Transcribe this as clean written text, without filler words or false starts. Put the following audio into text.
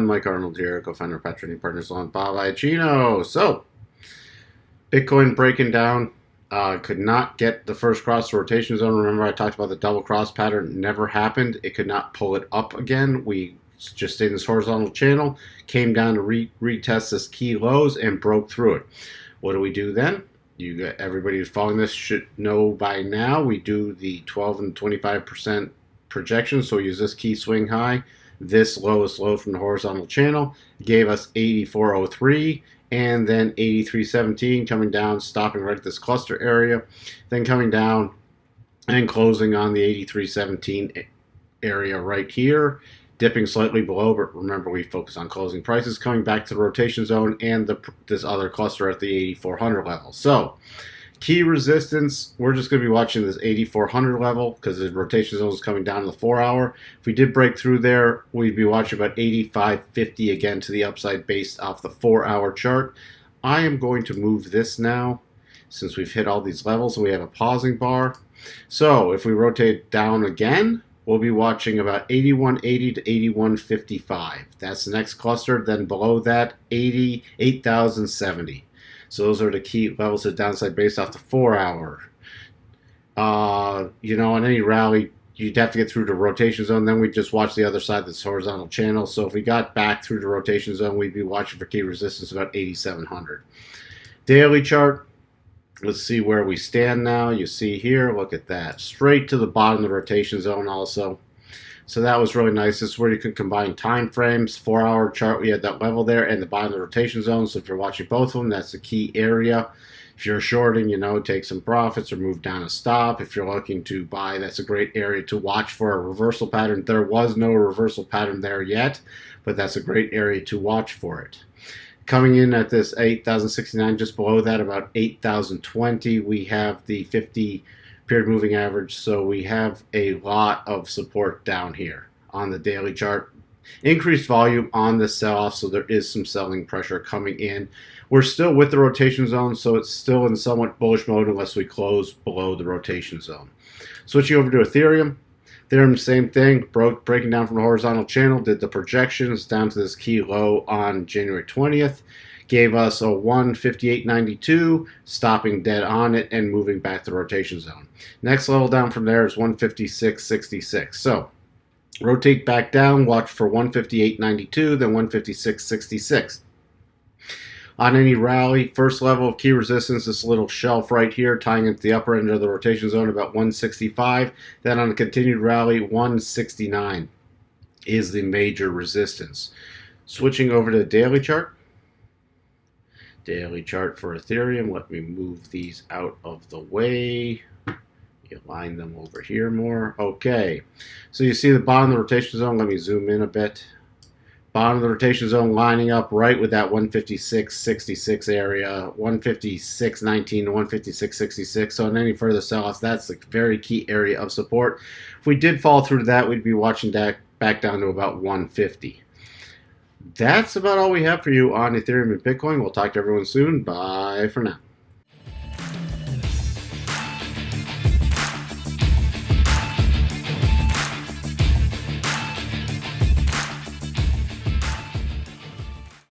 everyone, Mike Arnold here, co-founder of Patroni Partners on Bob Iacino. So, Bitcoin breaking down, could not get the first cross rotation zone. Remember I talked about the double cross pattern, never happened. It could not pull it up again. We just stayed in this horizontal channel, came down to retest this key lows and broke through it. What do we do then? Everybody who's following this should know by now we do the 12 and 25% projection. So we use this key swing high. This lowest low from the horizontal channel gave us 84.03 and then 83.17 coming down, stopping right at this cluster area, then coming down and closing on the 83.17 area right here, dipping slightly below, but remember we focus on closing prices, coming back to the rotation zone and this other cluster at the 8400 level. So key resistance, we're just going to be watching this 8400 level because the rotation zone is coming down to the 4 hour. If we did break through there, we'd be watching about 85.50 again to the upside based off the 4 hour chart. I am going to move this now since we've hit all these levels and we have a pausing bar. So if we rotate down again, we'll be watching about 81.80 to 81.55. That's the next cluster. Then below that, 88,070. So those are the key levels of downside based off the 4 hour. You know, on any rally, you'd have to get through the rotation zone. Then we just watch the other side of this horizontal channel. So if we got back through the rotation zone, we'd be watching for key resistance about 8,700. Daily chart. Let's see where we stand now. You see here, look at that. Straight to the bottom of the rotation zone also. So that was really nice. This is where you can combine time frames. 4 hour chart, we had that level there and the bottom of the rotation zone. So if you're watching both of them, that's the key area. If you're shorting, you know, take some profits or move down a stop. If you're looking to buy, that's a great area to watch for a reversal pattern. There was no reversal pattern there yet, but that's a great area to watch for it. Coming in at this 8,069, just below that, about 8,020, we have the 50 period moving average, so we have a lot of support down here on the daily chart. Increased volume on the sell-off, so there is some selling pressure coming in. We're still with the rotation zone, so it's still in somewhat bullish mode unless we close below the rotation zone. Switching over to Ethereum. Ethereum, same thing, breaking down from the horizontal channel, did the projections down to this key low on January 20th. Gave us a 158.92, stopping dead on it and moving back to the rotation zone. Next level down from there is 156.66. So rotate back down, watch for 158.92, then 156.66. On any rally, first level of key resistance, this little shelf right here, tying into the upper end of the rotation zone, about 165. Then on a continued rally, 169 is the major resistance. Switching over to the daily chart. Daily chart for Ethereum. Let me move these out of the way. Align them over here more. Okay. So you see the bottom of the rotation zone. Let me zoom in a bit. Bottom of the rotation zone lining up right with that 156.66 area, 156.19 to 156.66. So in any further sell-offs, that's the very key area of support. If we did fall through to that, we'd be watching that back down to about 150. That's about all we have for you on Ethereum and Bitcoin. We'll talk to everyone soon. Bye for now.